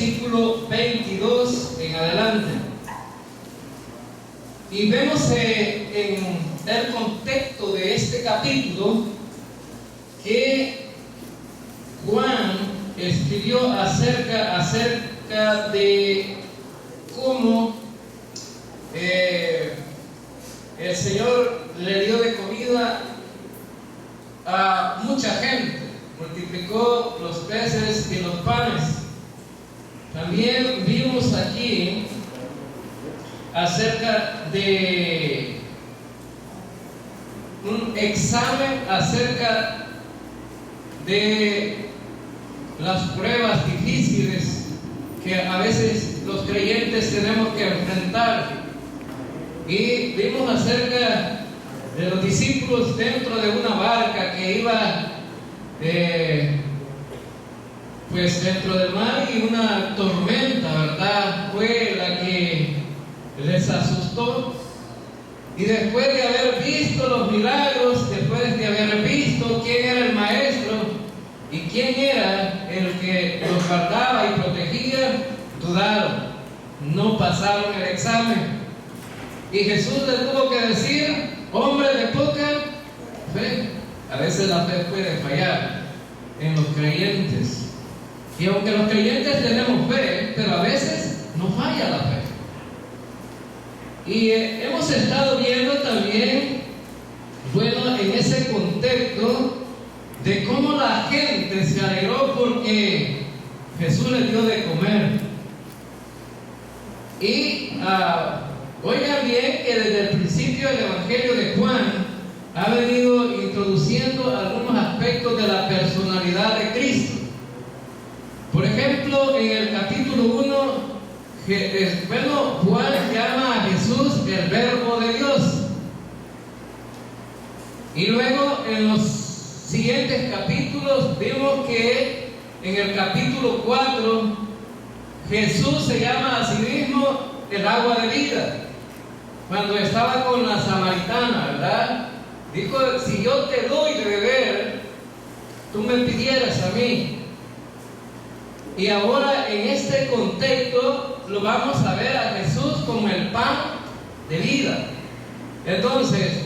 versículo 22 en adelante. Y vemos en el contexto de este capítulo que Juan escribió acerca de cómo el Señor le dio de comida a mucha gente, multiplicó los peces y los panes. También vimos aquí acerca de un examen acerca de las pruebas difíciles que a veces los creyentes tenemos que enfrentar. Y vimos acerca de los discípulos dentro de una barca que iba pues dentro del mar, y una tormenta, ¿verdad?, fue la que les asustó. Y después de haber visto los milagros, después de haber visto quién era el maestro y quién era el que los guardaba y protegía, dudaron, no pasaron el examen. Y Jesús les tuvo que decir: hombres de poca fe. A veces la fe puede fallar en los creyentes. Y aunque los creyentes tenemos fe, pero a veces no falla la fe. Y hemos estado viendo también, bueno, en ese contexto de cómo la gente se alegró porque Jesús les dio de comer. Y oigan bien que desde el principio del Evangelio de Juan ha venido introduciendo algunos aspectos de la personalidad de Cristo. Por ejemplo, en el capítulo 1, Juan llama a Jesús el Verbo de Dios. Y luego en los siguientes capítulos vimos que en el capítulo 4 Jesús se llama a sí mismo el agua de vida. Cuando estaba con la samaritana, ¿verdad?, dijo: si yo te doy de beber, tú me pidieras a mí. Y ahora en este contexto lo vamos a ver a Jesús como el pan de vida. Entonces,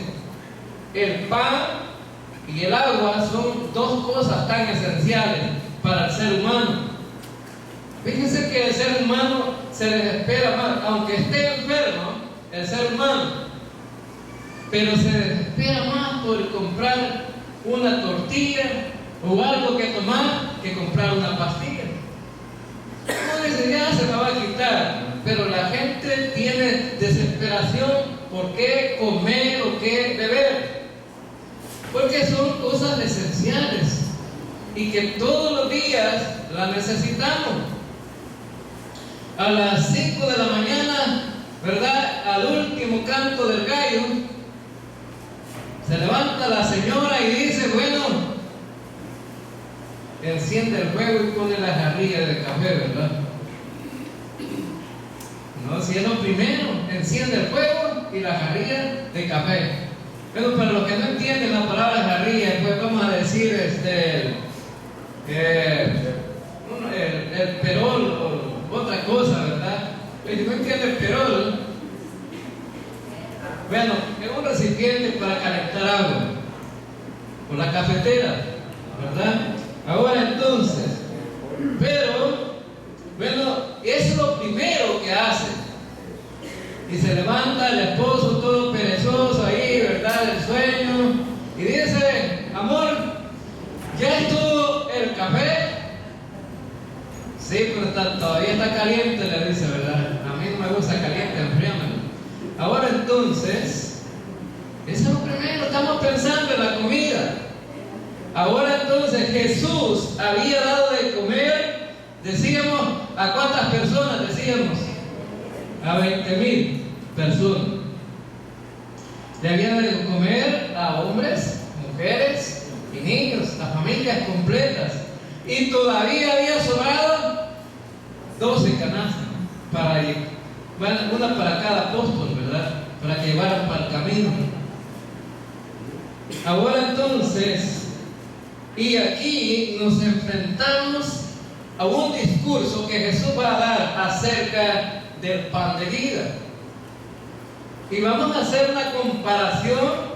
el pan y el agua son dos cosas tan esenciales para el ser humano. Fíjense que el ser humano se desespera más, aunque esté enfermo el ser humano, pero se desespera más por comprar una tortilla o algo que tomar que comprar una pastilla. Uno dice: ya se me va a quitar, pero la gente tiene desesperación por qué comer o qué beber, porque son cosas esenciales y que todos los días las necesitamos. A las 5 de la mañana, ¿verdad?, al último canto del gallo, se levanta la señora y dice: bueno, enciende el fuego y pone la jarrilla de café, ¿verdad? No, si es lo primero, enciende el fuego y la jarrilla de café. Pero para los que no entienden la palabra jarrilla, pues vamos a decir el perol o otra cosa, ¿verdad? Si no entiende el perol, bueno, es un recipiente para calentar agua, o la cafetera, ¿verdad? Ahora entonces, pero, bueno, es lo primero que hace. Y se levanta el esposo todo perezoso ahí, ¿verdad?, del sueño, y dice: amor, ¿ya estuvo el café? Sí, pero todavía está caliente, le dice, ¿verdad? A mí no me gusta caliente, enfríamelo. Ahora entonces, eso es lo primero, estamos pensando en la comida. Ahora entonces, Jesús había dado de comer, decíamos, ¿a cuántas personas? Decíamos, a 20,000 personas. Le había dado de comer a hombres, mujeres y niños, a familias completas. Y todavía había sobrado 12 canastas para ir. Bueno, una para cada apóstol, ¿verdad?, para que llevaran para el camino. Ahora entonces, y aquí nos enfrentamos a un discurso que Jesús va a dar acerca del pan de vida. Y vamos a hacer una comparación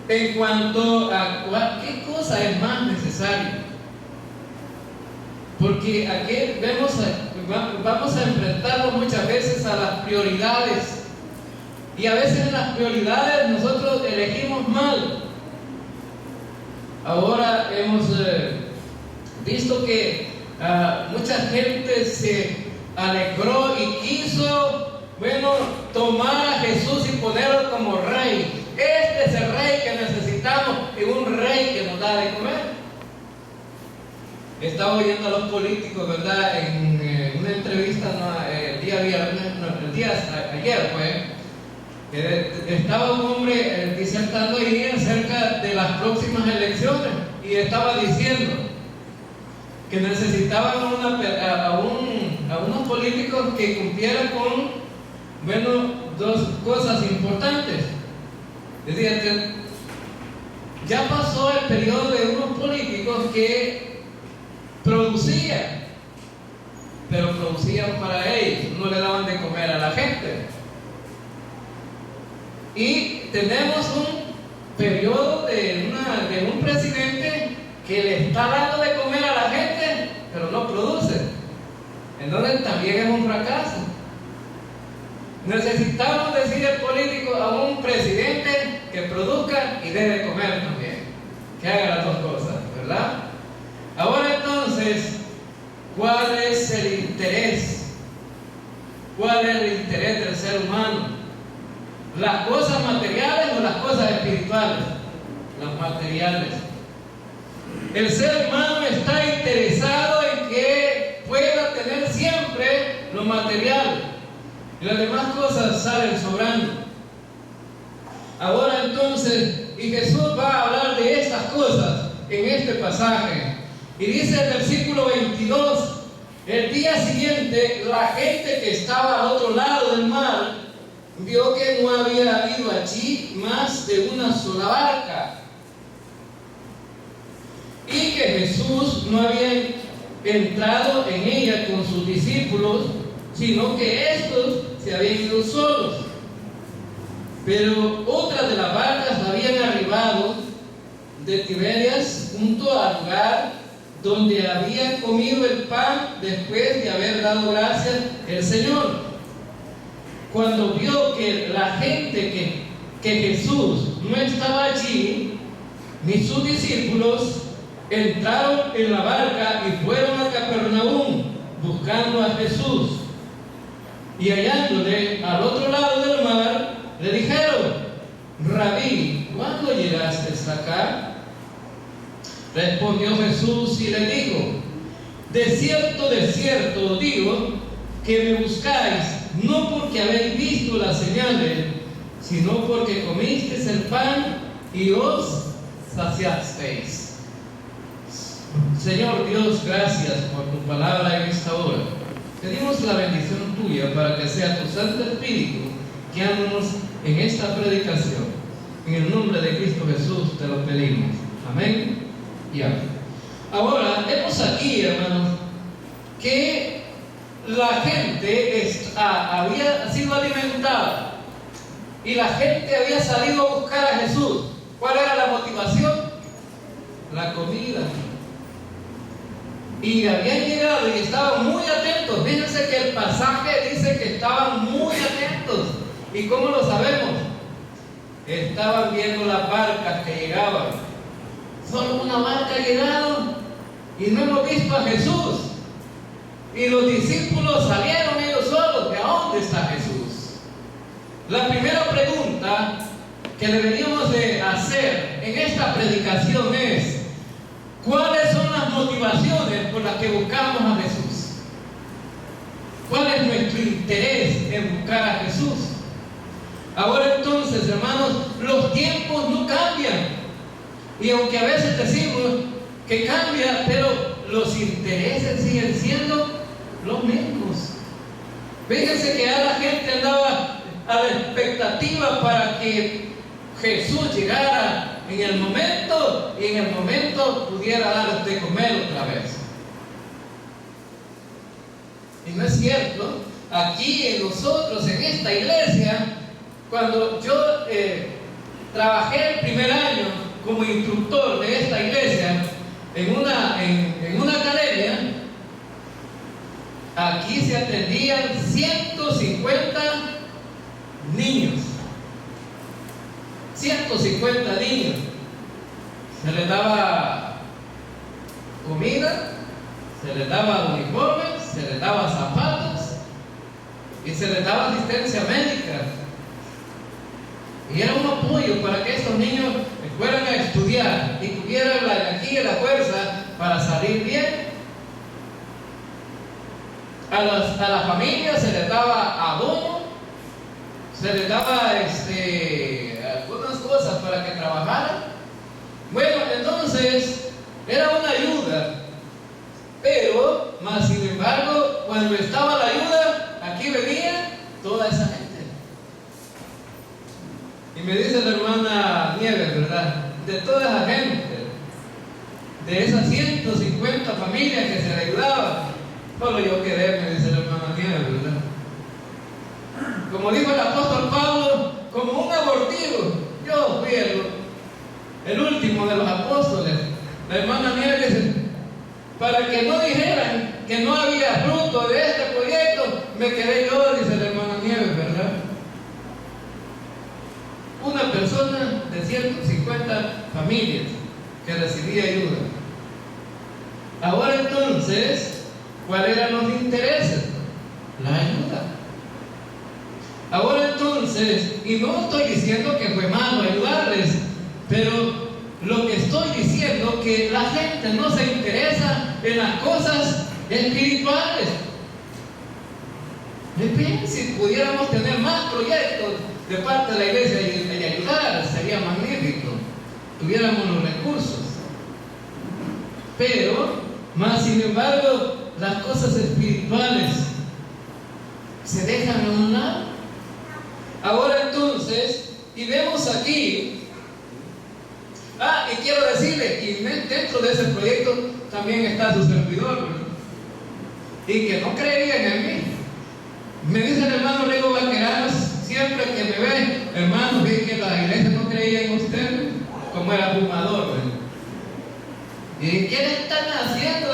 en cuanto a qué cosa es más necesaria. Porque aquí vamos a enfrentarnos muchas veces a las prioridades. Y a veces en las prioridades nosotros elegimos mal. Ahora hemos visto que mucha gente se alegró y quiso, tomar a Jesús y ponerlo como rey. Este es el rey que necesitamos y un rey que nos da de comer. Estaba oyendo a los políticos, ¿verdad? En una entrevista ayer estaba un hombre disertando ahí acerca de las próximas elecciones y estaba diciendo que necesitaban a unos políticos que cumplieran con, dos cosas importantes. Decía que ya pasó el periodo de unos políticos que producían, pero producían para ellos, no le daban de comer a la gente. Y tenemos un periodo de un presidente que le está dando de comer a la gente, pero no produce. Entonces también es un fracaso. Necesitamos decir al político, a un presidente que produzca y dé de comer también, que haga las dos cosas, ¿verdad? Ahora entonces, ¿cuál es el interés? ¿Cuál es el interés del ser humano? ¿Las cosas materiales o las cosas espirituales? Las materiales. El ser humano está interesado en que pueda tener siempre lo material y las demás cosas salen sobrando. Ahora entonces, y Jesús va a hablar de estas cosas en este pasaje. Y dice el versículo 22, el día siguiente la gente que estaba al otro lado del mar vio que no había habido allí más de una sola barca y que Jesús no había entrado en ella con sus discípulos, sino que estos se habían ido solos. Pero otras de las barcas habían arribado de Tiberias junto al lugar donde había comido el pan después de haber dado gracias el Señor. Cuando vio que la gente que Jesús no estaba allí, ni sus discípulos, entraron en la barca y fueron a Capernaum buscando a Jesús. Y hallándole al otro lado del mar, le dijeron: Rabí, ¿cuándo llegaste acá? Respondió Jesús y le dijo: de cierto os digo, que me buscáis, no porque habéis visto las señales, sino porque comisteis el pan y os saciasteis. Señor Dios, gracias por tu palabra en esta hora. Pedimos la bendición tuya para que sea tu Santo Espíritu guiándonos en esta predicación. En el nombre de Cristo Jesús te lo pedimos. Amén y amén. Ahora, vemos aquí, hermanos, que la gente había sido alimentada y la gente había salido a buscar a Jesús. ¿Cuál era la motivación? La comida. Y habían llegado y estaban muy atentos. Fíjense que el pasaje dice que estaban muy atentos. ¿Y cómo lo sabemos? Estaban viendo las barcas que llegaban. Solo una barca ha llegado y no hemos visto a Jesús. Y los discípulos salieron ellos solos. ¿De dónde está Jesús? La primera pregunta que deberíamos de hacer en esta predicación es: ¿cuáles son las motivaciones por las que buscamos a Jesús? ¿Cuál es nuestro interés en buscar a Jesús? Ahora entonces, hermanos, los tiempos no cambian. Y aunque a veces decimos que cambia, pero los intereses siguen siendo los mismos. Fíjense que ya la gente andaba a la expectativa para que Jesús llegara en el momento y en el momento pudiera dar de comer otra vez. no es cierto. Aquí en nosotros, en esta iglesia, cuando yo trabajé el primer año como instructor de esta iglesia en una academia, aquí se atendían 150 niños. 150 niños. Se les daba comida, se les daba uniformes, se les daba zapatos y se les daba asistencia médica. Y era un apoyo para que estos niños fueran a estudiar y tuvieran la energía y la fuerza para salir bien. A la familia se les daba abono, se les daba algunas cosas para que trabajaran. Bueno, entonces era una ayuda, pero más sin embargo, cuando estaba la ayuda, aquí venía toda esa gente. Y me dice la hermana Nieves, ¿verdad? De toda esa gente, de esas 150 familias que se le ayudaban, solo yo quedé, me dice la hermana Nieves, ¿verdad? Como dijo el apóstol Pablo, como un abortivo, yo fui el último de los apóstoles. La hermana Nieves dice, para que no dijeran que no había fruto de este proyecto, me quedé yo, dice la hermana Nieves, ¿verdad? Una persona de 150 familias que recibía ayuda. Ahora entonces, ¿cuáles eran los intereses? La ayuda. Ahora entonces, y no estoy diciendo que fue malo ayudarles, pero lo que estoy diciendo que la gente no se interesa en las cosas espirituales. Si pudiéramos tener más proyectos de parte de la iglesia y ayudar, sería magnífico. Tuviéramos los recursos. Pero, más sin embargo, las cosas espirituales se dejan a un lado. Ahora entonces, y vemos aquí, y quiero decirle, y dentro de ese proyecto también está su servidor, ¿verdad? Y que no creían en mí. Me dice el hermano Rigo Vaqueranos, siempre que me ve, hermano, vi que la iglesia no creía en usted, como era fumador, ¿verdad? ¿Y qué le están haciendo?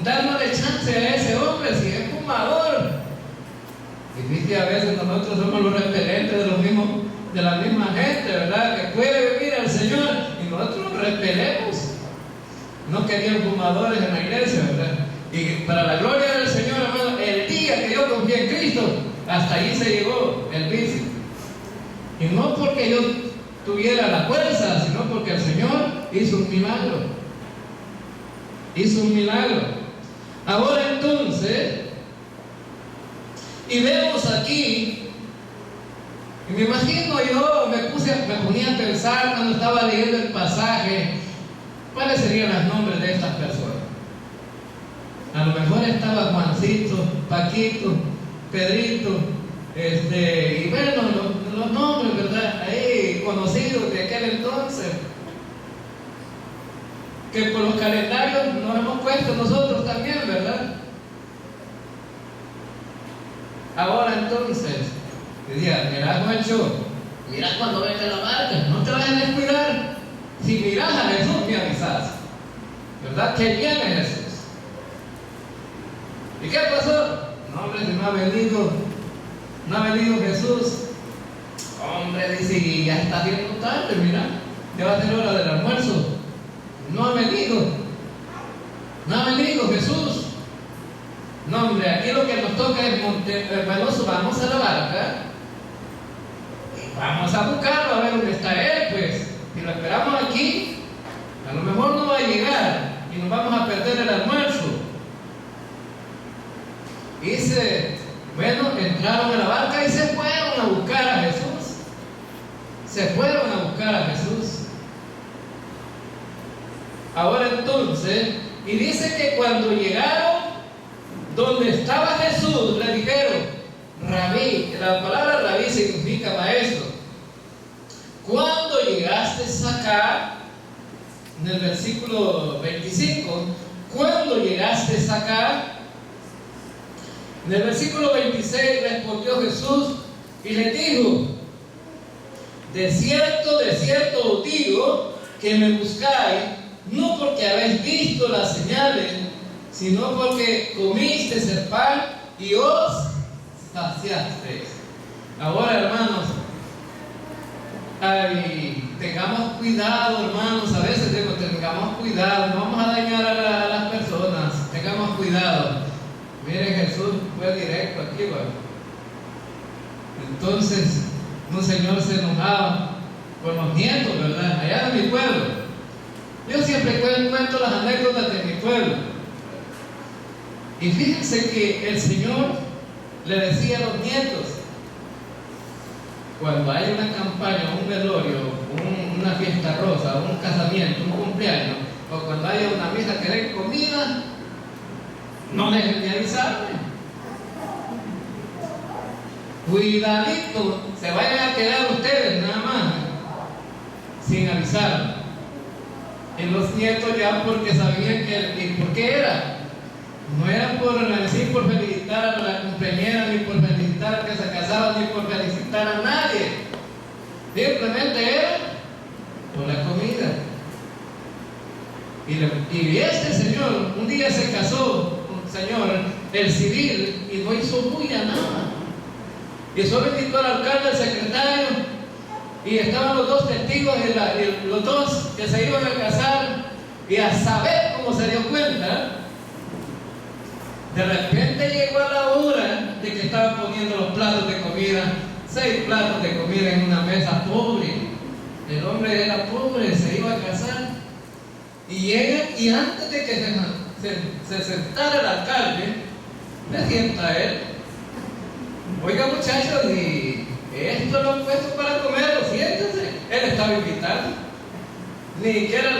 Dándole chance a ese hombre si es fumador. Y vi que a veces nosotros somos los repelentes de la misma gente, ¿verdad? Que puede venir al Señor y nosotros los repelemos. No querían fumadores en la iglesia, ¿verdad? Y para la gloria del Señor, hermano, el día que yo confié en Cristo, hasta ahí se llegó el vicio. Y no porque yo tuviera la fuerza, sino porque el Señor hizo un milagro. Hizo un milagro. Ahora entonces, y vemos aquí, y me imagino yo, me ponía a pensar cuando estaba leyendo el pasaje, ¿cuáles serían los nombres de estas personas? A lo mejor estaba Juancito, Paquito, Pedrito, y bueno, los nombres, ¿verdad? Ahí conocidos de aquel entonces, que por los calendarios nos hemos puesto nosotros también, ¿verdad? Ahora entonces, decía, mira Juancho, mira cuando venga la barca, no te vayas a descuidar. Si miras a Jesús, me avisas, ¿verdad? Que viene Jesús. ¿Y qué pasó? No, hombre, si no ha venido Jesús. Hombre, dice, y ya está bien tarde, mira, ya va a ser hora del almuerzo. No ha venido Jesús. No, hombre, aquí lo que nos toca es vamos a la barca y vamos a buscarlo a ver dónde está él, pues. Si lo esperamos aquí, a lo mejor no va a llegar y nos vamos a perder el almuerzo. Y entraron a la barca y se fueron a buscar a Jesús. Ahora entonces, y dice que cuando llegaron donde estaba Jesús, le dijeron, Rabí, la palabra Rabí significa maestro. Cuando llegaste acá, en el versículo 25, cuando llegaste acá, En el versículo 26 respondió Jesús y le dijo: de cierto os digo que me buscáis, no porque habéis visto las señales, sino porque comisteis el pan y os saciasteis. Ahora, hermanos, tengamos cuidado, hermanos. A veces digo, tengamos cuidado, no vamos a dañar a las personas, tengamos cuidado. Miren, Jesús fue directo aquí, ¿verdad? Entonces, un señor se enojaba con los nietos, ¿verdad? Allá de mi pueblo. Yo siempre cuento las anécdotas de mi pueblo. Y fíjense que el Señor le decía a los nietos, cuando hay una campaña, un velorio, una fiesta rosa, un casamiento, un cumpleaños, o cuando haya una misa que den comida, no dejen de avisarme. Cuidadito, se vayan a quedar ustedes nada más sin avisar. Y los nietos ya, porque sabían que por qué era. No era por felicitar a la cumpleañera, ni por felicitar al que se casaba, ni por felicitar a nadie. Simplemente era por la comida. Y este señor, un día se casó, un señor, el civil, y no hizo bulla nada. Y solo invitó al alcalde, al secretario, y estaban los dos testigos, y los dos que se iban a casar, y a saber cómo se dio cuenta, de repente llegó a la hora de que estaban poniendo los platos de comida, 6 platos de comida en una mesa pobre. El hombre era pobre, se iba a casar, y llega, y antes de que se sentara el alcalde, le sienta a él: oiga, muchachos, y esto lo han puesto para comerlo, siéntense. Él estaba invitado. Ni siquiera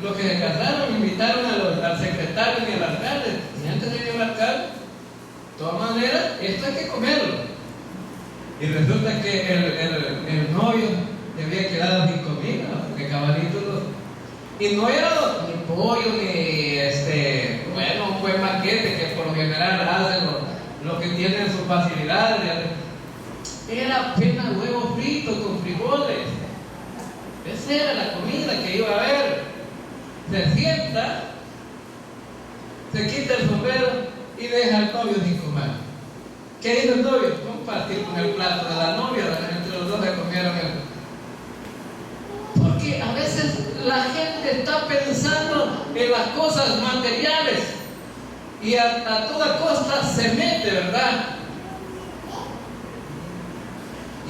los que se casaron invitaron al secretario ni al alcalde. Siéntese, señor alcalde. De todas maneras, esto hay que comerlo. Y resulta que el novio le había quedado sin comida, porque cabalitos y no era ni pollo, ni un buen banquete que por lo general hacen los que tienen sus facilidades. Era apenas huevo frito con frijoles. Esa era la comida que iba a haber. Se sienta, se quita el sombrero y deja al novio sin comer. ¿Qué hizo el novio? Compartir con el plato de la novia. Entre los dos se comieron Porque a veces la gente está pensando en las cosas materiales y a toda costa se mete, ¿verdad?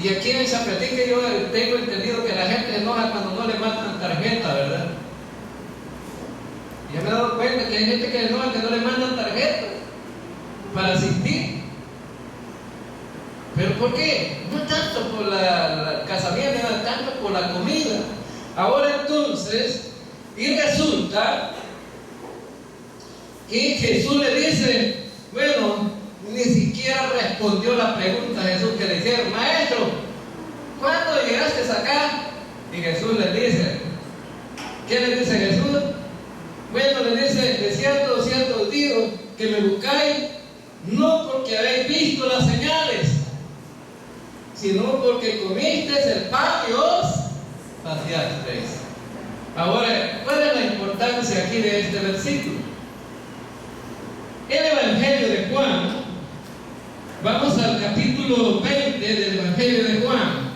Y aquí en Zapetique yo tengo entendido que la gente se enoja cuando no le mandan tarjeta, ¿verdad? Y yo me he dado cuenta que hay gente que se enoja que no le mandan tarjeta para asistir. ¿Pero por qué? No tanto por el casamiento, no tanto por la comida. Ahora entonces, y resulta que Jesús le dice, bueno, ni siquiera respondió la pregunta a Jesús que le hicieron: maestro, ¿cuándo llegaste acá? Y Jesús le dice, ¿qué le dice Jesús? Bueno, le dice: de cierto os digo que me buscáis, no porque habéis visto las señales, sino porque comisteis el pan y os saciasteis. Ahora, ¿cuál es la importancia aquí de este versículo? El Evangelio de Juan, vamos al capítulo 20 del Evangelio de Juan.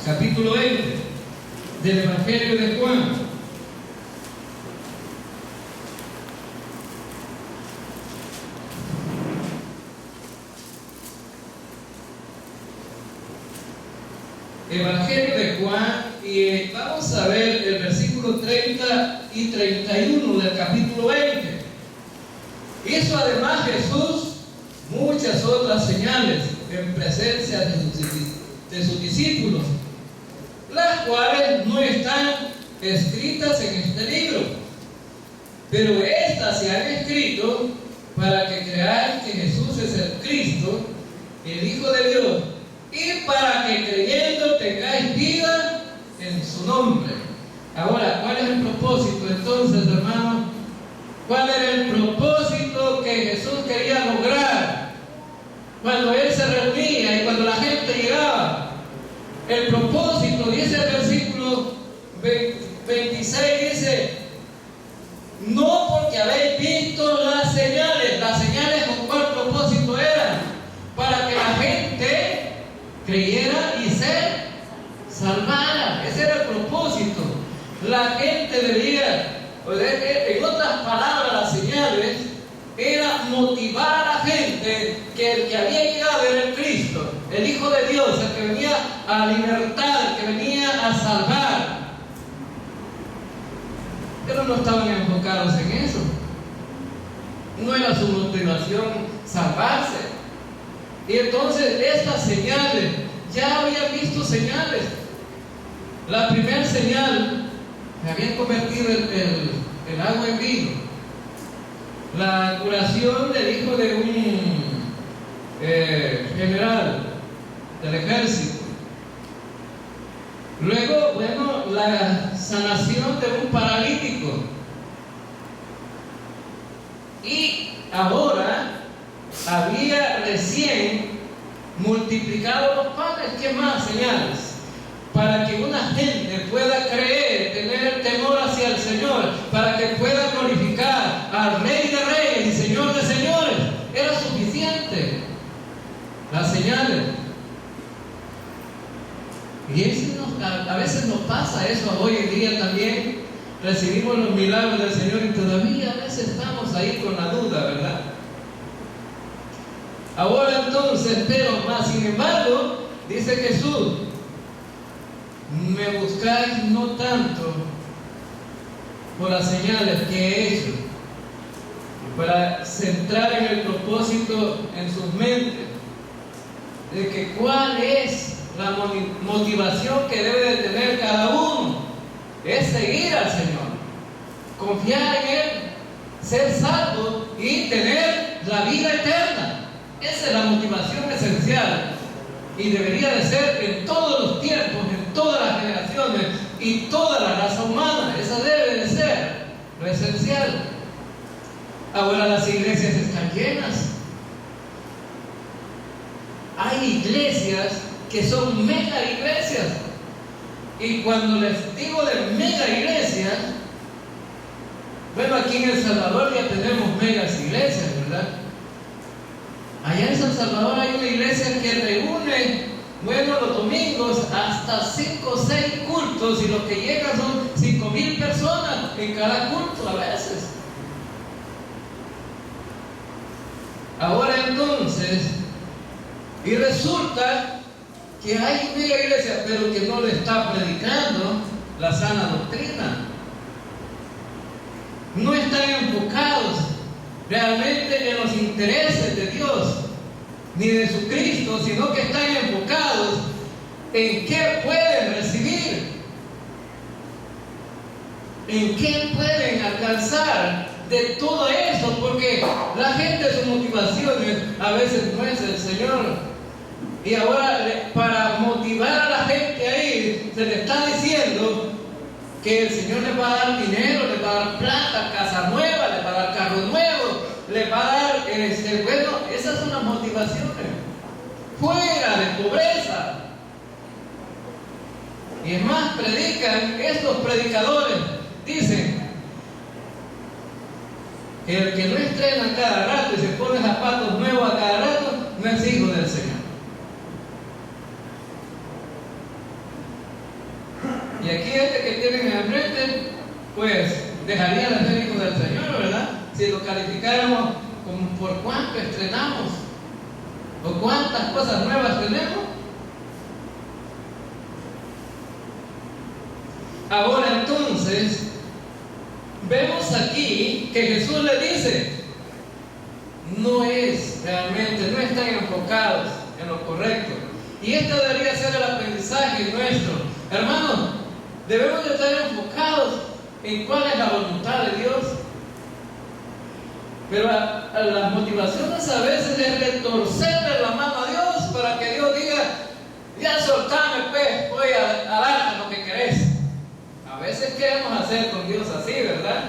Capítulo 20 del Evangelio de Juan. Evangelio de Juan, y vamos a ver el versículo 30 y 31 del capítulo 20. Hizo además Jesús muchas otras señales en presencia de sus discípulos, las cuales no están escritas en este libro, pero estas se han escrito para que creáis que Jesús es el Cristo, el Hijo de Dios, y para que creyendo tengáis vida en su nombre. Ahora, ¿cuál es el propósito entonces, hermano? ¿Cuál era el propósito que Jesús quería lograr O sea, en otras palabras, las señales era motivar a la gente que el que había llegado era el Cristo, el Hijo de Dios, el que venía a libertar, el que venía a salvar. Pero no estaban enfocados en eso. No era su motivación salvarse. Y entonces estas señales, ya habían visto señales. La primera señal, que habían convertido el agua en vino. La curación del hijo de un general del ejército. Luego, bueno, la sanación de un paralítico. Y ahora había recién multiplicado los panes. ¿Qué más señales? Para que una gente pueda creer, tener temor hacia el Señor, para que pueda glorificar al Rey de Reyes y Señor de Señores. Era suficiente las señales. Y a veces nos pasa eso hoy en día también. Recibimos los milagros del Señor y todavía a veces estamos ahí con la duda, ¿verdad? Ahora entonces, pero más sin embargo, dice Jesús, me buscáis no tanto por las señales que he hecho, para centrar en el propósito en sus mentes, de que cuál es la motivación que debe de tener cada uno. Es seguir al Señor, confiar en Él, ser salvo y tener la vida eterna. Esa es la motivación esencial y debería de ser en todos los tiempos, en todas las generaciones y toda la raza humana. Esa debe de ser lo esencial. Ahora las iglesias están llenas. Hay iglesias que son mega iglesias. Y cuando les digo de mega iglesias, bueno, aquí en El Salvador ya tenemos megas iglesias, ¿verdad? Allá en San Salvador hay una iglesia que reúne, bueno, los domingos hasta 5 o 6 cultos, y los que llegan son 5,000 personas en cada culto a veces. Ahora entonces, y resulta que hay una iglesia, pero que no le está predicando la sana doctrina. No están enfocados realmente en los intereses de Dios, ni de su Cristo, sino que están enfocados en qué pueden recibir, en qué pueden alcanzar de todo eso, porque la gente, su motivación a veces no es el Señor. Y ahora, para motivar a la gente ahí, se le está diciendo que el Señor le va a dar dinero, le va a dar plata, casa nueva, le va a dar carro nuevo, le va a dar, bueno, esas son las motivaciones. Fuera de pobreza. Y es más, predican, estos predicadores dicen que el que no estrena cada rato y se pone zapatos nuevos a cada rato, no es hijo del Señor. Y aquí este que tienen enfrente, pues dejaría de ser hijo del Señor, ¿verdad? Si lo calificáramos como por cuánto estrenamos o cuántas cosas nuevas tenemos. Ahora entonces, vemos aquí que Jesús le dice, no es realmente, no están enfocados en lo correcto. Y este debería ser el aprendizaje nuestro. Hermanos, debemos de estar enfocados en cuál es la voluntad de Dios. Pero a las motivaciones a veces es retorcerle la mano a Dios para que Dios diga, ya soltame pues, voy a darte lo que querés. A veces queremos hacer con Dios así, ¿verdad?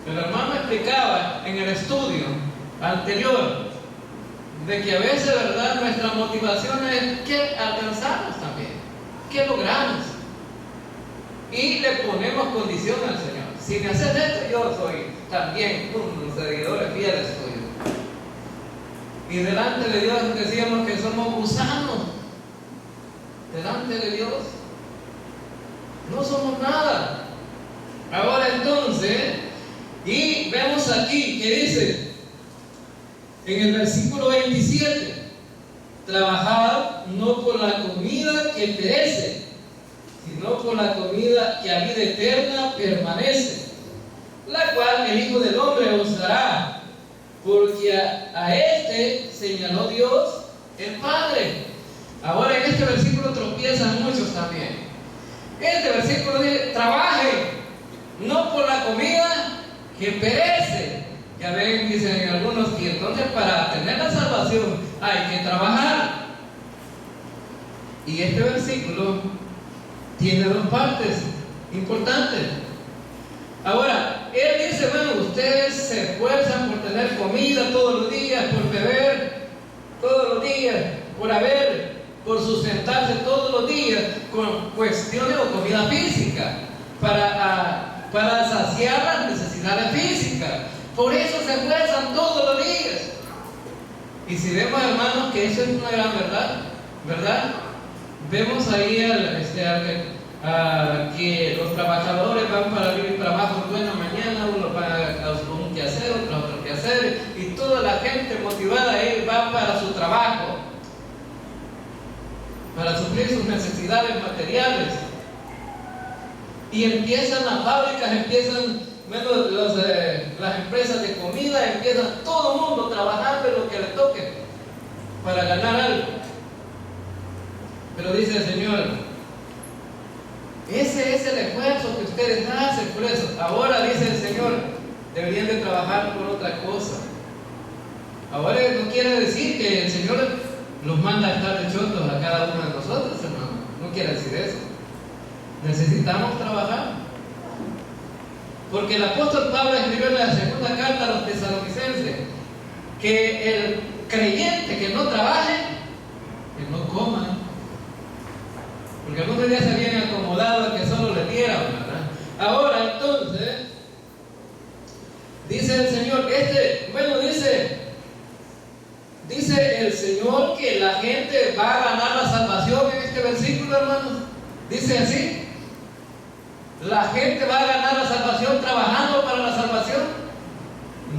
El hermano explicaba en el estudio anterior de que a veces, ¿verdad?, nuestra motivación es que alcanzamos también, que logramos. Y le ponemos condición al Señor. Si me haces esto, yo soy también un seguidor fiel tuyo. Y delante de Dios decíamos que somos gusanos. Delante de Dios no somos nada. Ahora entonces, 11, y vemos aquí que dice, en el versículo 27, trabajad no por la comida que perece, sino por la comida que a vida eterna permanece, la cual el Hijo del Hombre os dará, porque a este señaló Dios el Padre. Ahora en este versículo tropiezan muchos también. Este versículo dice, trabaje no por la comida que perece. Ya ven, dicen algunos que entonces para tener la salvación hay que trabajar. Y este versículo tiene dos partes importantes. Ahora, él dice, bueno, ustedes se esfuerzan por tener comida todos los días, por beber todos los días, por sustentarse todos los días con cuestiones o comida física, para saciar las necesidades físicas. Por eso se esfuerzan todos los días. Y si vemos, hermanos, que eso es una gran verdad, ¿verdad? Vemos ahí que los trabajadores van para abrir trabajos buena mañana, uno para un quehacer, otro quehacer, y toda la gente motivada ahí va para su trabajo, para suplir sus necesidades materiales. Y empiezan las fábricas, las empresas de comida, empiezan todo el mundo trabajando en lo que le toque para ganar algo. Pero dice el Señor, ese es el esfuerzo que ustedes hacen por eso. Ahora dice el Señor, deberían de trabajar por otra cosa. Ahora no quiere decir que el Señor nos manda a estar de chotos a cada uno de nosotros, hermano. No quiere decir eso. Necesitamos trabajar. Porque el apóstol Pablo escribió en la segunda carta a los tesalonicenses que el creyente que no trabaje, que no coma. Porque algunos ya se habían acomodado a que solo le dieran, ¿verdad? Ahora entonces, dice el Señor, dice el Señor que la gente va a ganar la salvación en este versículo, hermanos. Dice así, la gente va a ganar la salvación trabajando para la salvación.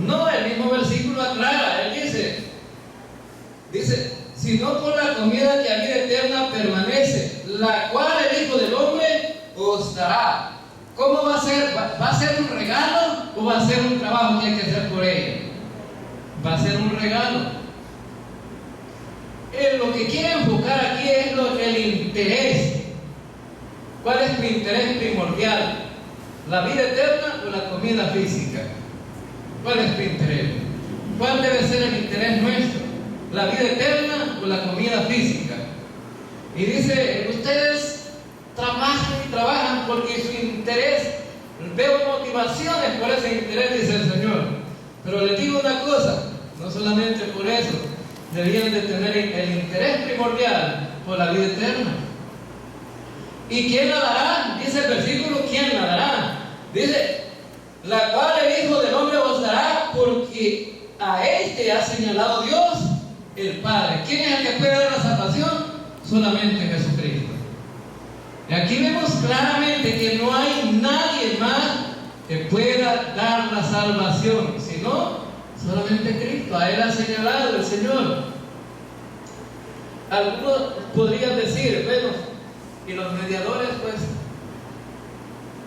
No, el mismo versículo aclara, él dice, sino por la comida que a vida eterna permanece, la cual el Hijo del Hombre os dará. ¿Cómo va a ser? ¿Va a ser un regalo o va a ser un trabajo que hay que hacer por ella? Va a ser un regalo. Lo que quiere enfocar aquí es el interés. ¿Cuál es tu interés primordial? ¿La vida eterna o la comida física? ¿Cuál es tu interés? ¿Cuál debe ser el interés nuestro? ¿La vida eterna o la comida física? Y dice, ustedes trabajan y trabajan porque su interés, veo motivaciones por ese interés, dice el Señor. Pero les digo una cosa, no solamente por eso, deberían de tener el interés primordial por la vida eterna. ¿Y quién la dará? Dice el versículo, ¿quién la dará? Dice, la cual el Hijo del Hombre os dará, porque a este ha señalado Dios el Padre. ¿Quién es el que puede dar la salvación? Solamente Jesucristo. Y aquí vemos claramente que no hay nadie más que pueda dar la salvación, sino solamente Cristo. A Él ha señalado el Señor. Algunos podrían decir, bueno, y los mediadores, pues,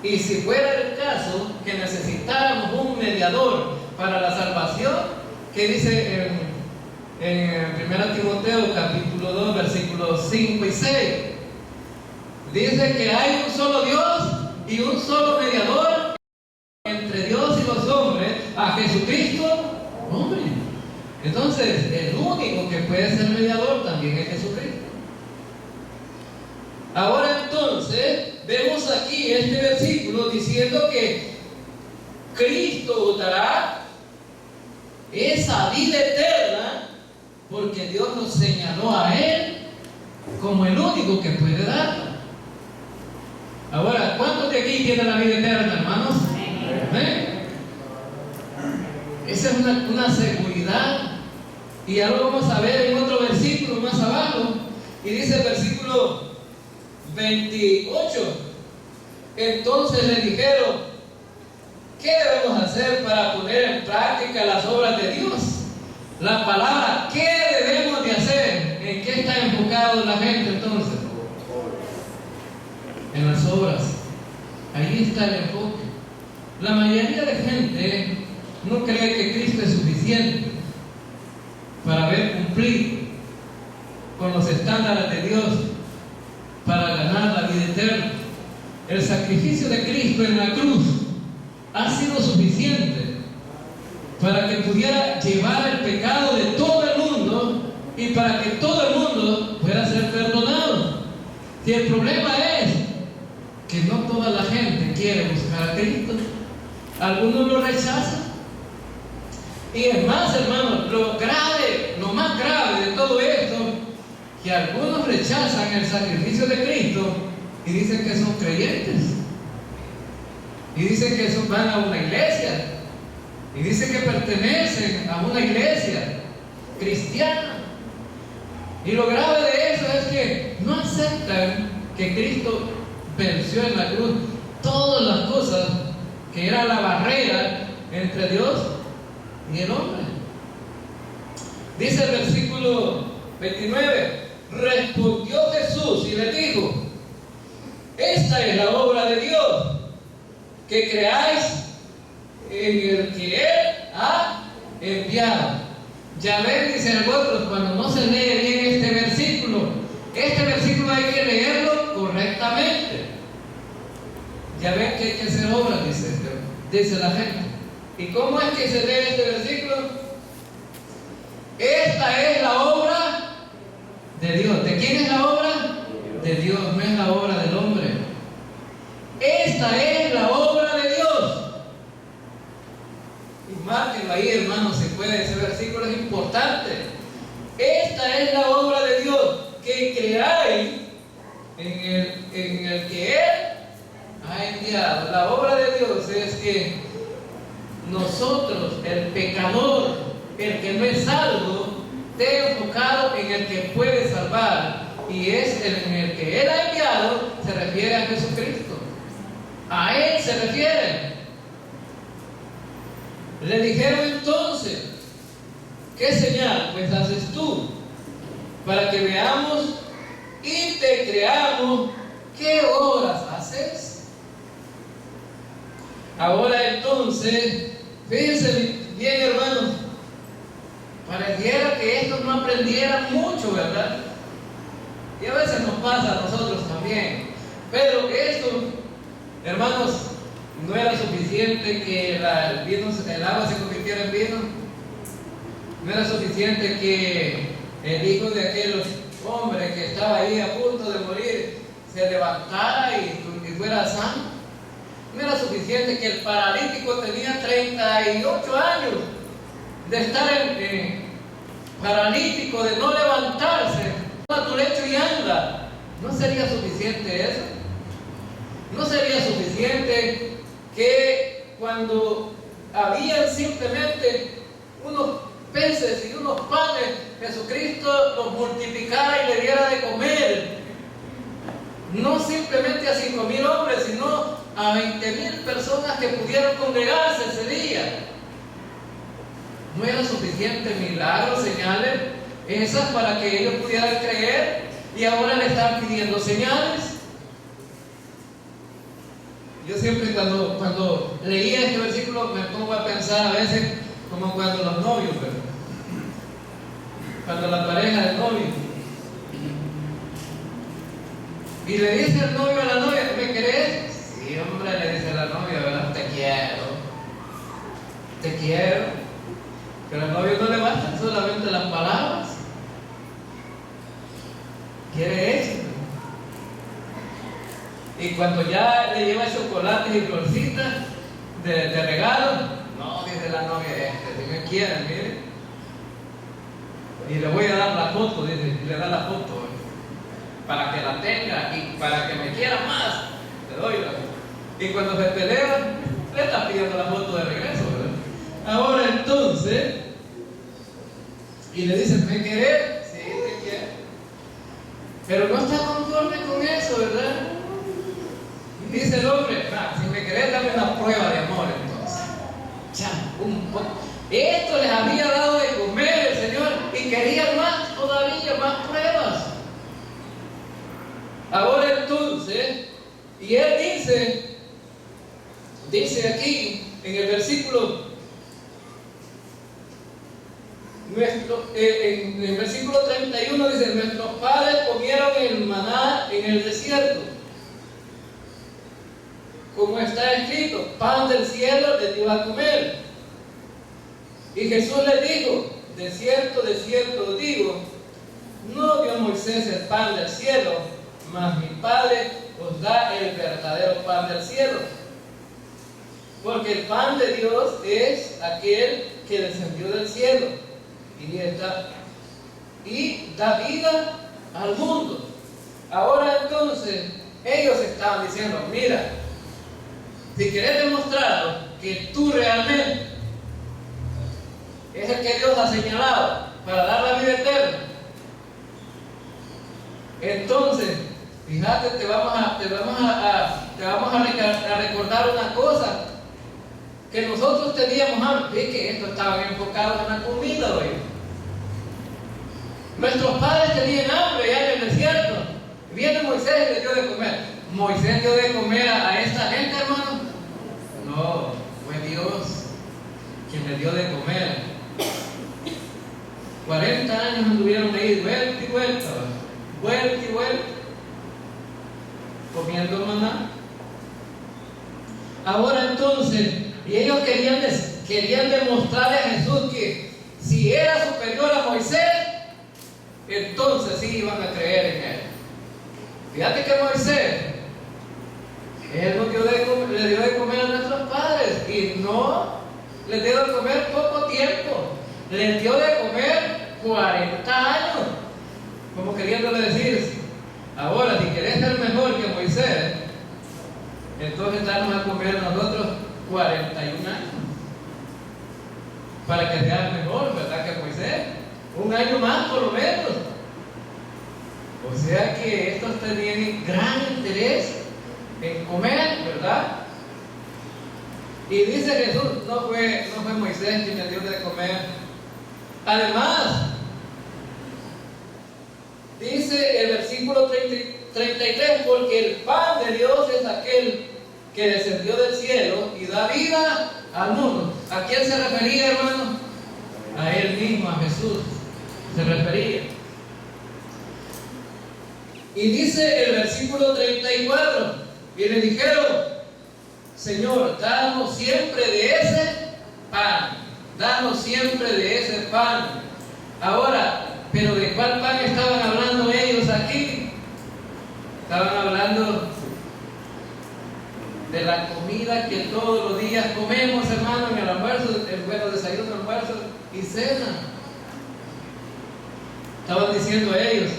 y si fuera el caso que necesitáramos un mediador para la salvación, ¿qué dice en 1 Timoteo capítulo 2 versículos 5 y 6? Dice que hay un solo Dios y un solo mediador entre Dios y los hombres, a Jesucristo, hombre. Entonces, el único que puede ser mediador también es Jesucristo. Ahora entonces, vemos aquí este versículo diciendo que Cristo dará esa vida eterna porque Dios nos señaló a Él como el único que puede darla. Ahora, ¿cuántos de aquí tienen la vida eterna, hermanos? ¿Amén? Esa es una seguridad. Y ya lo vamos a ver en otro versículo más abajo. Y dice el versículo 28. Entonces le dijeron, ¿Qué debemos hacer para poner en práctica las obras de Dios? La palabra, ¿qué debemos de hacer? ¿En qué está enfocado la gente entonces? En las obras. Ahí está el enfoque. La mayoría de gente no cree que Cristo es suficiente para haber cumplido con los estándares de Dios para ganar la vida eterna. El sacrificio de Cristo en la cruz ha sido suficiente para que pudiera llevar el pecado de todo el mundo y para que todo el mundo pueda ser perdonado. Y el problema es que no toda la gente quiere buscar a Cristo. Algunos lo rechazan. Y es más, hermanos, lo más grave de todo esto, que algunos rechazan el sacrificio de Cristo y dicen que son creyentes. Y dicen que van a una iglesia. Y dicen que pertenecen a una iglesia cristiana. Y lo grave de eso es que no aceptan que Cristo venció en la cruz todas las cosas que era la barrera entre Dios y el hombre. Dice el versículo 29, respondió Jesús y le dijo: esta es la obra de Dios, que creáis en el que Él ha enviado. Ya ven, dicen otros, cuando no se lee bien este versículo hay que leerlo correctamente. Ya ven que hay que hacer obras, dice la gente. ¿Y cómo es que se lee este versículo? Esta es la obra de Dios. ¿De quién es la obra? De Dios, no es la obra del hombre. Esta es la obra de Dios. Y márquenlo ahí, hermanos, si puede, ese versículo es importante. Esta es la obra de Dios, que creáis en el que Él ha enviado. La obra de Dios es que nosotros, el pecador, el que no es salvo, esté enfocado en el que puede salvar, y es en el que Él ha enviado. Se refiere a Jesucristo. A Él se refiere. Le dijeron entonces: ¿qué señal pues haces tú para que veamos y te creamos? ¿Qué obras haces? Ahora entonces, fíjense bien, hermanos, pareciera que estos no aprendieran mucho, ¿verdad? Y a veces nos pasa a nosotros también. Pero esto, hermanos, no era suficiente que el agua se convirtiera en vino. No era suficiente que el hijo de aquel hombre que estaba ahí a punto de morir se levantara y fuera sano. No era suficiente que el paralítico tenía 38 años de estar paralítico, de no levantarse a tu lecho y anda. ¿No sería suficiente eso? ¿No sería suficiente que cuando habían simplemente unos peces y unos panes, Jesucristo los multiplicara y le diera de comer? No simplemente a 5,000 hombres, sino a 20,000 personas que pudieron congregarse ese día. ¿No eran suficientes milagros, señales esas para que ellos pudieran creer? Y ahora le están pidiendo señales. Yo siempre cuando leía este versículo me pongo a pensar a veces como cuando los novios, ¿verdad? Cuando la pareja es novio y le dice el novio a la novia: ¿me crees? Sí, hombre, le dice la novia, ¿verdad? Te quiero. Pero al novio no le bastan solamente las palabras, quiere eso. Y cuando ya le lleva chocolates y florcitas de regalo, no, dice la novia, si me quieren, mire, y le voy a dar la foto, dice, y le da la foto, para que la tenga y para que me quiera más, le doy la foto. Y cuando se pelean, le está pidiendo la foto de regreso, ¿verdad? Ahora entonces, y le dicen: ¿me querés? Sí, te quiero. Pero no está conforme con eso, ¿verdad? Y dice el hombre: si me querés, dame una prueba de amor entonces. un poco. Esto les había dado de comer el Señor y querían más todavía, más pruebas. Ahora entonces, y Él dice aquí en el versículo, en el versículo 31 dice: nuestros padres comieron el maná en el desierto, como está escrito, pan del cielo les dio a comer. Y Jesús les dijo: de cierto os digo, no dio Moisés el pan del cielo, mas mi Padre os da el verdadero pan del cielo. Porque el pan de Dios es aquel que descendió del cielo y da vida al mundo. Ahora entonces, ellos estaban diciendo: mira, si querés demostrar que tú realmente es el que Dios ha señalado para dar la vida eterna, entonces, fíjate, te vamos a recordar una cosa que nosotros teníamos antes. Es que estos estaban enfocados en la comida, hoy. Nuestros padres tenían hambre allá en el desierto. Viene Moisés y les dio de comer. ¿Moisés dio de comer a esta gente, hermano? No, fue Dios quien le dio de comer. 40 años anduvieron ahí, vuelta y vuelta, comiendo maná. Ahora entonces, y ellos querían demostrarle a Jesús que si era superior a Moisés, entonces sí iban a creer en él. Fíjate que Moisés, él le dio de comer a nuestros padres, y no les dio de comer poco tiempo, les dio de comer 40 años, como queriéndole decir: ahora si querés ser mejor que Moisés, entonces darnos a comer a nosotros 41 años, para que seas mejor, ¿verdad?, que Moisés. Un año más por lo menos. O sea que estos tenían gran interés en comer, ¿verdad? Y dice Jesús: no fue Moisés quien le dio de comer. Además, dice el versículo 33: porque el pan de Dios es aquel que descendió del cielo y da vida al mundo. ¿A quién se refería, hermano? A Él mismo, a Jesús se refería. Y dice el versículo 34: y le dijeron: Señor, danos siempre de ese pan, danos siempre de ese pan. Ahora, ¿pero de cuál pan estaban hablando ellos aquí? Estaban hablando de la comida que todos los días comemos, hermano, en el almuerzo, el desayuno, almuerzo y cena. Estaban diciendo ellos: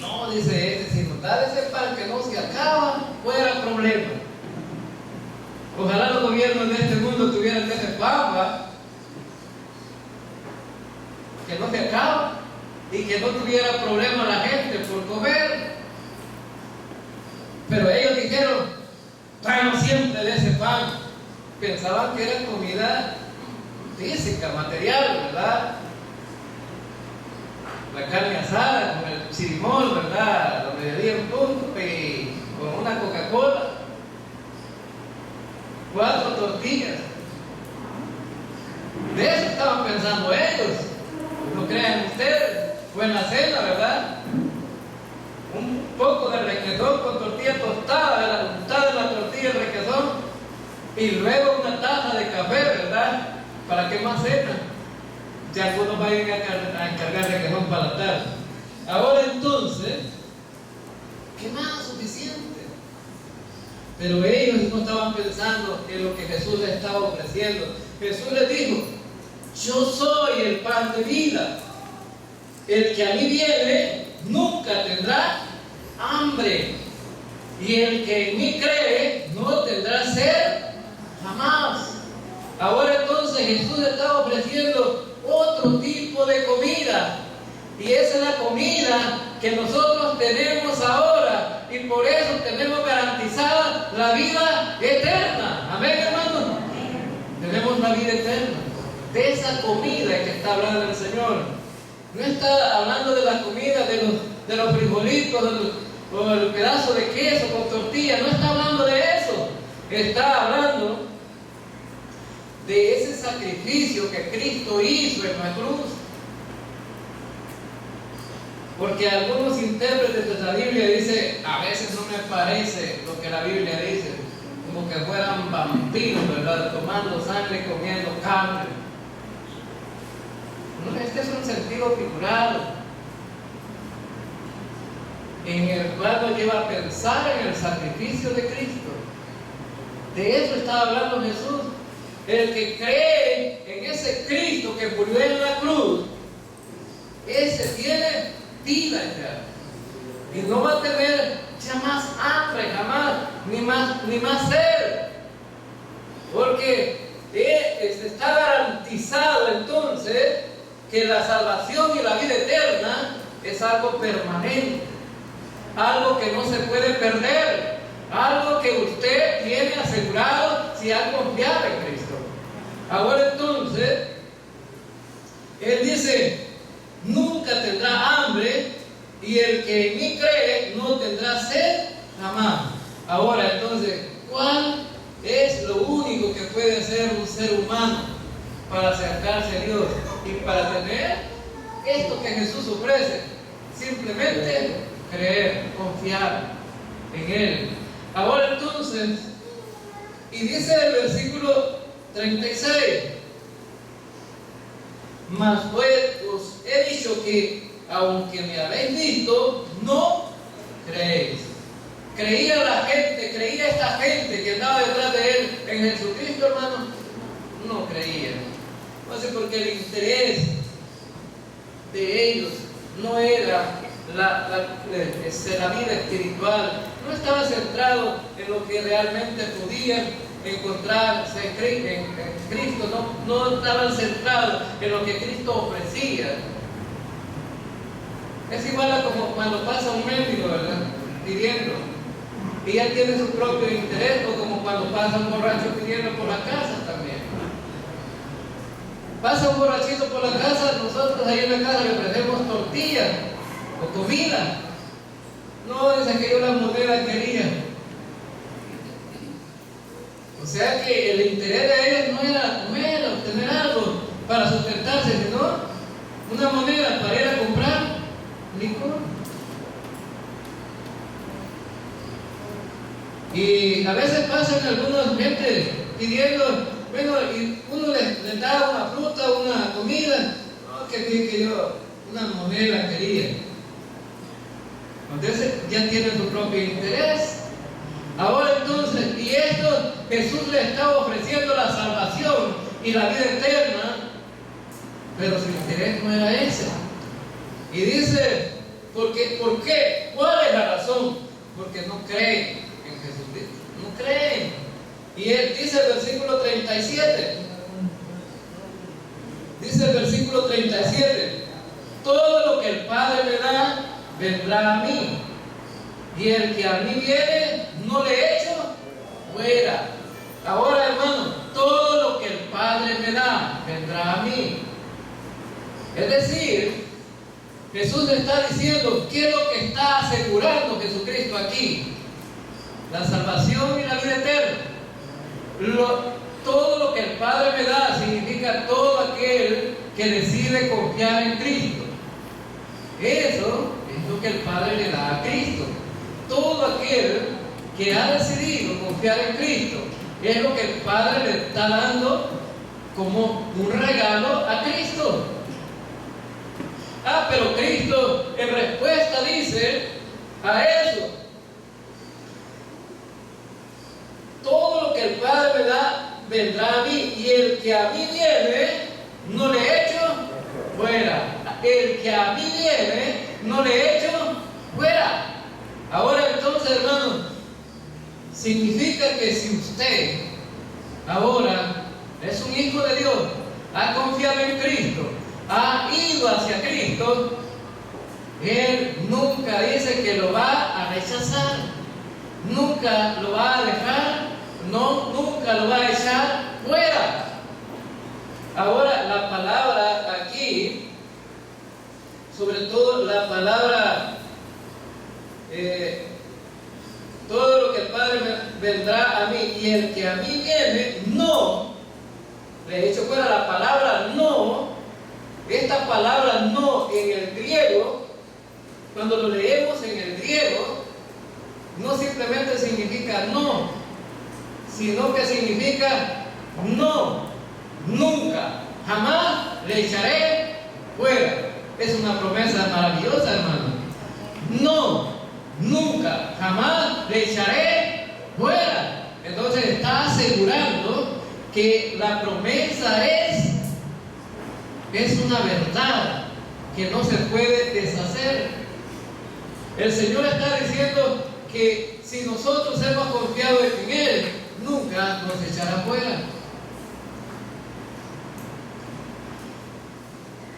no, dice si nos da ese pan que no se acaba, fuera problema. Ojalá los gobiernos de este mundo tuvieran ese pan, ¿va?, que no se acaba y que no tuviera problema la gente por comer. Pero ellos dijeron: danos siempre de ese pan. Pensaban que era comida física, material, ¿verdad? La carne asada con el chirimol, ¿verdad? Lo mediodía en punto y con una Coca-Cola, 4 tortillas. De eso estaban pensando ellos. ¿No creen ustedes? Fue en la cena, ¿verdad? Un poco de requesón con tortilla tostada, untada en la tortilla de requesón, y luego una taza de café, ¿verdad? ¿Para qué más cena? Ya algunos vayan a encargar requesón para la tarde. Ahora entonces, ¿qué más suficiente? Pero ellos no estaban pensando en lo que Jesús les estaba ofreciendo. Jesús les dijo: yo soy el pan de vida. El que a mí viene nunca tendrá hambre, y el que en mí cree no tendrá sed jamás. Ahora entonces Jesús estaba ofreciendo otro tipo de comida, y esa es la comida que nosotros tenemos ahora, y por eso tenemos garantizada la vida eterna. Amén, hermanos. Tenemos la vida eterna. De esa comida que está hablando el Señor. No está hablando de la comida de los frijolitos o el pedazo de queso con tortilla. No está hablando de eso. Está hablando de ese sacrificio que Cristo hizo en la cruz. Porque algunos intérpretes de la Biblia dicen, a veces no me parece lo que la Biblia dice, como que fueran vampiros, ¿verdad? Tomando sangre, comiendo carne. No, este es un sentido figurado, en el cual nos lleva a pensar en el sacrificio de Cristo. De eso está hablando Jesús. El que cree en ese Cristo que murió en la cruz, ese tiene vida eterna. Y no va a tener ya más hambre, jamás, ni más sed. Porque está garantizado entonces que la salvación y la vida eterna es algo permanente, algo que no se puede perder, algo que usted tiene asegurado si ha confiado en Cristo. Ahora entonces, Él dice, nunca tendrá hambre, y el que en mí cree no tendrá sed jamás. Ahora entonces, ¿cuál es lo único que puede hacer un ser humano para acercarse a Dios y para tener esto que Jesús ofrece? Simplemente creer, confiar en Él. Ahora entonces, y dice el versículo 36, mas pues os he dicho que aunque me habéis visto, no creéis. Creía la gente, creía esta gente que andaba detrás de Él en Jesucristo, hermano, no creía. No sé, porque el interés de ellos no era la vida espiritual, no estaba centrado en lo que realmente podían encontrarse en Cristo, no estaban centrados en lo que Cristo ofrecía. Es igual a como cuando pasa un mendigo, ¿verdad? Pidiendo, y él tiene su propio interés, o como cuando pasa un borracho pidiendo por la casa también. Pasa un borrachito por la casa, nosotros ahí en la casa le ofrecemos tortillas o comida. No, dice que yo la moneda quería. O sea que el interés de ellos no era comer o tener algo para sustentarse, sino una moneda para ir a comprar licor. Y a veces pasan algunos gente pidiendo, bueno, y uno les da una fruta, una comida, no, que yo una moneda quería. Entonces ya tiene su propio interés. Ahora entonces, y esto Jesús le está ofreciendo la salvación y la vida eterna, pero su interés no era ese. Y dice, ¿por qué? ¿Cuál es la razón? Porque no creen en Jesucristo, no creen. Y él dice el versículo 37, dice el versículo 37, todo lo que el Padre me da, vendrá a mí, y el que a mí viene, no le echo fuera. Ahora, hermano, todo lo que el Padre me da, vendrá a mí. Es decir, Jesús le está diciendo qué es lo que está asegurando Jesucristo aquí: la salvación y la vida eterna. Todo lo que el Padre me da significa todo aquel que decide confiar en Cristo. Eso es lo que el Padre le da a Cristo. Todo aquel que ha decidido confiar en Cristo es lo que el Padre le está dando como un regalo a Cristo. Pero Cristo en respuesta dice a eso: todo lo que el Padre me da vendrá a mí, y el que a mí viene no le echo fuera. El que a mí viene no le echo fuera. Ahora entonces, hermano, significa que si usted ahora es un hijo de Dios, ha confiado en Cristo, ha ido hacia Cristo, Él nunca dice que lo va a rechazar, nunca lo va a dejar, no, nunca lo va a echar fuera. Ahora, la palabra aquí, sobre todo la palabra, todo lo que el Padre vendrá a mí y el que a mí viene, no, le he dicho fuera la palabra no. Esta palabra no en el griego, cuando lo leemos en el griego, no simplemente significa no, sino que significa no, nunca, jamás le echaré fuera. Es una promesa maravillosa, hermano. No, nunca, jamás le echaré fuera. Entonces está asegurando que la promesa es una verdad que no se puede deshacer. El Señor está diciendo que si nosotros hemos confiado en Él, nunca nos echará fuera.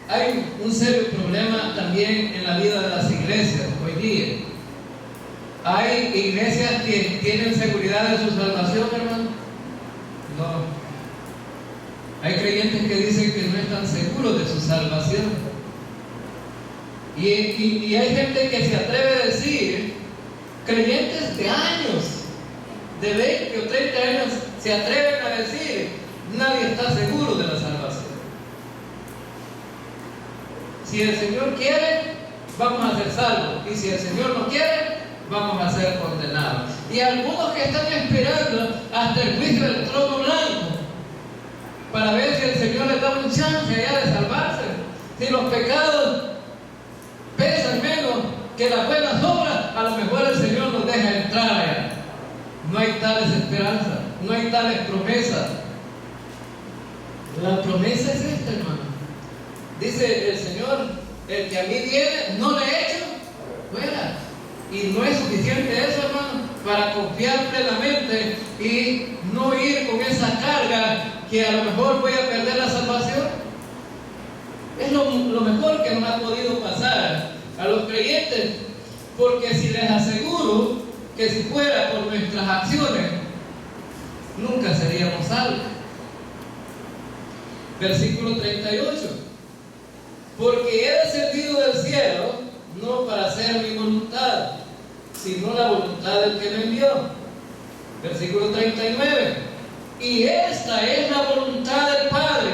Hay un serio problema también en la vida de las iglesias hoy día. Hay iglesias que tienen seguridad de su salvación, hermano. No. Hay creyentes que dicen que no están seguros de su salvación. Y hay gente que se atreve a decir, creyentes de años, de 20 o 30 años, se atreven a decir, nadie está seguro de la salvación. Si el Señor quiere, vamos a ser salvos. Y si el Señor no quiere, vamos a ser condenados. Y algunos que están esperando hasta el juicio del trono blanco para ver si el Señor les da un chance allá de salvarse. Si los pecados pesan menos que las buenas obras, a lo mejor el Señor nos deja entrar allá. No hay tales esperanzas, no hay tales promesas. La promesa es esta, hermano. Dice el Señor, el que a mí viene, no le echo fuera. Y no es suficiente eso, hermano, para confiar plenamente y no ir con esa carga que a lo mejor voy a perder la salvación. Es lo mejor que nos ha podido pasar a los creyentes, porque si les aseguro que si fuera por nuestras acciones, nunca seríamos salvos. Versículo 38. Porque he descendido del cielo no para hacer mi voluntad, sino la voluntad del que me envió. Versículo 39. Y esta es la voluntad del Padre,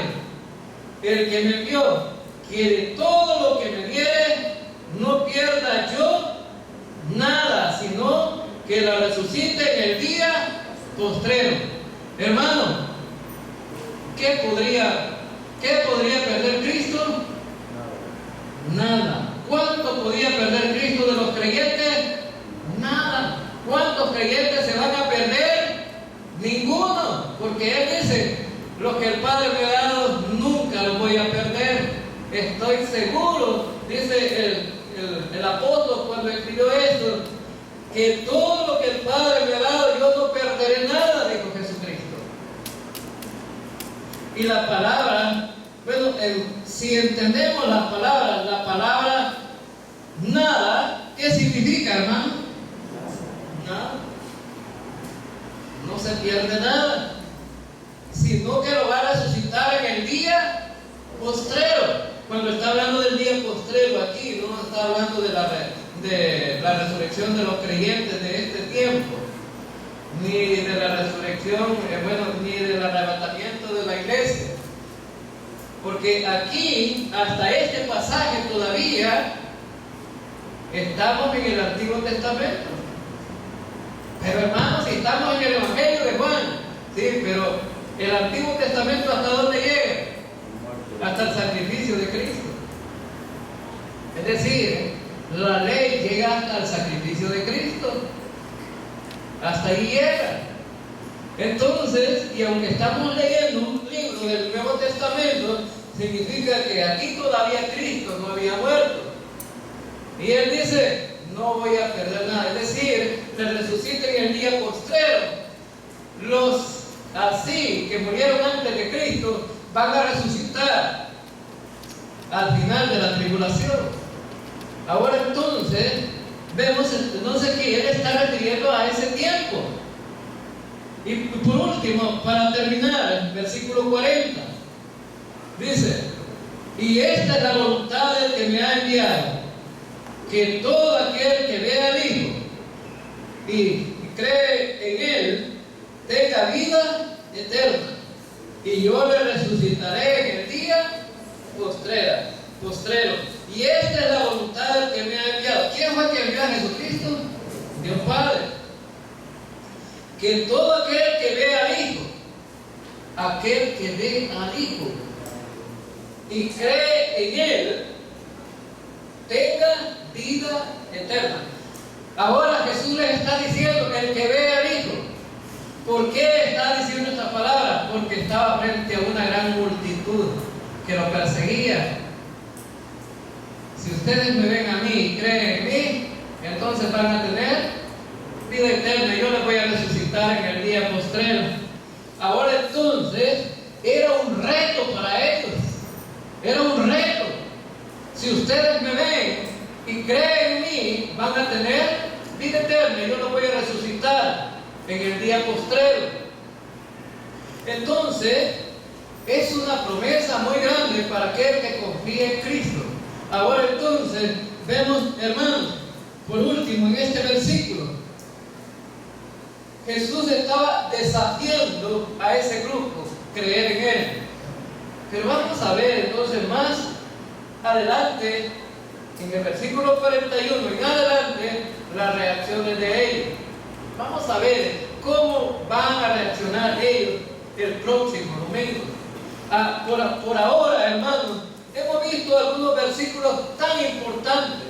el que me envió, que de todo lo que me diere no pierda yo nada, sino que la resucite en el día postrero. Hermano, ¿qué podría perder Cristo? Nada. ¿Cuánto podía perder Cristo de los creyentes? Nada. ¿Cuántos creyentes se van a perder? Ninguno. Porque Él dice, lo que el Padre me ha dado, nunca lo voy a perder. Estoy seguro, dice el apóstol cuando escribió esto, que todo lo que el Padre me ha dado, yo no perderé nada, dijo Jesucristo. Y la palabra, bueno, si entendemos la palabra nada, ¿qué significa, hermano? Nada. No se pierde nada, sino que lo va a resucitar en el día postrero. Cuando está hablando del día postrero aquí, no está hablando de la resurrección de los creyentes de este tiempo, ni de la resurrección, ni del arrebatamiento de la iglesia. Porque aquí, hasta este pasaje todavía, estamos en el Antiguo Testamento. Pero hermanos, si estamos en el Evangelio de Juan, sí, pero el Antiguo Testamento, ¿hasta dónde llega? Hasta el sacrificio de Cristo. Es decir, la ley llega hasta el sacrificio de Cristo. Hasta ahí llega. Entonces, y aunque estamos leyendo un libro del Nuevo Testamento, significa que aquí todavía Cristo no había muerto. Y Él dice, no voy a perder nada. Es decir, le resucita en el día postrero. Los así que murieron antes de Cristo van a resucitar al final de la tribulación. Ahora entonces, vemos entonces que Él está refiriendo a ese tiempo. Y por último, para terminar, versículo 40. Dice, y esta es la voluntad del que me ha enviado, que todo aquel que vea al Hijo y cree en Él tenga vida eterna, y yo le resucitaré en el día postrero. Y esta es la voluntad del que me ha enviado. ¿Quién fue el que envió a Jesucristo? Dios Padre. Que todo aquel que vea al Hijo, aquel que ve al Hijo y cree en Él, tenga vida eterna. Ahora Jesús les está diciendo que el que ve al Hijo. ¿Por qué está diciendo esta palabra? Porque estaba frente a una gran multitud que lo perseguía. Si ustedes me ven a mí y creen en mí, entonces van a tener vida eterna. Yo les voy a resucitar en el día postrero. Ahora entonces, era un reto para ellos. Era un reto. Si ustedes me ven y creen en mí, van a tener vida eterna. Yo los voy a resucitar en el día postrero. Entonces, es una promesa muy grande para aquel que confía en Cristo. Ahora entonces, vemos, hermanos, por último, en este versículo, Jesús estaba desafiando a ese grupo, creer en Él. Pero vamos a ver entonces más adelante, en el versículo 41 en adelante, las reacciones de ellos. Vamos a ver cómo van a reaccionar ellos el próximo domingo. Por ahora, hermanos, hemos visto algunos versículos tan importantes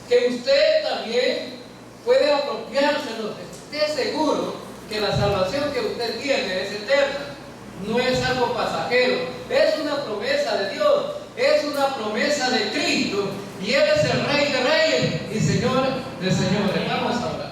que usted también puede apropiárselos. Esté seguro que la salvación que usted tiene es eterna, no es algo pasajero, es una promesa de Dios, es una promesa de Cristo, y Él es el Rey de Reyes y Señor de Señores. Vamos a hablar.